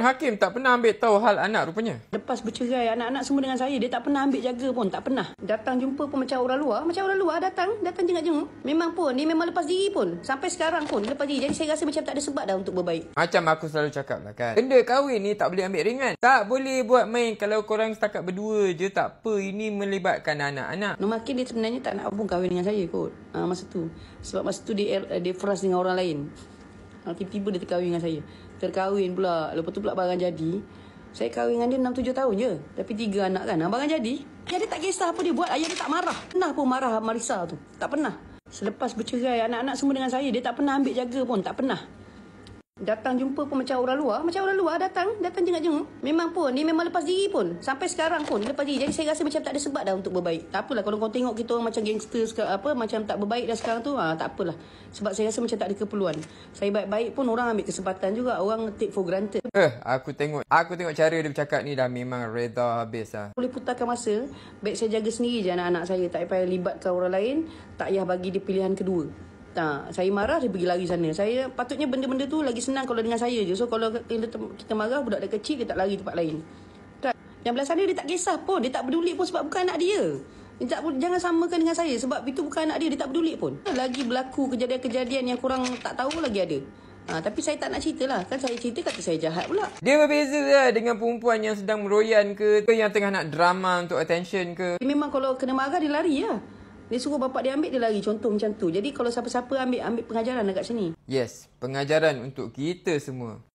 Hakim tak pernah ambil tahu hal anak rupanya. Lepas bercerai, anak-anak semua dengan saya. Dia tak pernah ambil jaga pun. Tak pernah. Datang jumpa pun macam orang luar. Macam orang luar datang jenguk-jenguk. Memang pun. Dia memang lepas diri pun. Sampai sekarang pun lepas diri. Jadi saya rasa macam tak ada sebab dah untuk berbaik. Macam aku selalu cakap lah kan. Benda kahwin ni tak boleh ambil ringan. Tak boleh buat main kalau korang setakat berdua je. Tak apa. Ini melibatkan anak-anak. Nur Makin dia sebenarnya tak nak pun kahwin dengan saya kot. Masa tu. Sebab masa tu dia frust dengan orang lain. Tiba-tiba dia terkahwin dengan saya. Terkahwin pula. Lepas tu pula barang jadi. Saya kahwin dengan dia 6-7 tahun je. Tapi 3 anak kan. Barang jadi. Ayah dia tak kisah apa dia buat. Ayah dia tak marah. Pernah pun marah Marisa tu. Tak pernah. Selepas bercerai, anak-anak semua dengan saya. Dia tak pernah ambil jaga pun. Tak pernah. Datang jumpa pun macam orang luar. Macam orang luar datang jenguk-jenguk. Memang pun. Dia memang lepas diri pun. Sampai sekarang pun lepas diri. Jadi saya rasa macam tak ada sebab dah untuk berbaik. Tak apalah kalau kau tengok kita orang macam gangster macam tak berbaik dah sekarang tu. Tak apalah. Sebab saya rasa macam tak ada keperluan. Saya baik-baik pun orang ambil kesempatan juga. Orang take for granted. Aku tengok cara dia bercakap ni dah memang reda habis lah. Boleh putarkan masa. Baik saya jaga sendiri je anak-anak saya. Tak payah libatkan orang lain. Tak payah bagi dia pilihan kedua. Saya marah, dia pergi lari sana. Saya patutnya benda-benda tu lagi senang kalau dengan saya je. So kalau kita marah, budak dah kecil, dia tak lari tempat lain. Yang belah sana dia tak kisah pun. Dia tak peduli pun sebab bukan anak dia. Jangan samakan dengan saya sebab itu bukan anak dia. Dia tak peduli pun. Lagi berlaku kejadian-kejadian yang korang tak tahu lagi ada. Tapi saya tak nak cerita lah. Kan saya cerita kata saya jahat pula. Dia berbeza lah dengan perempuan yang sedang meroyan ke yang tengah nak drama untuk attention ke. Memang kalau kena marah dia lari lah. Dia suruh bapak dia ambil, dia lari. Contoh macam tu. Jadi kalau siapa-siapa ambil pengajaran dekat sini. Yes, pengajaran untuk kita semua.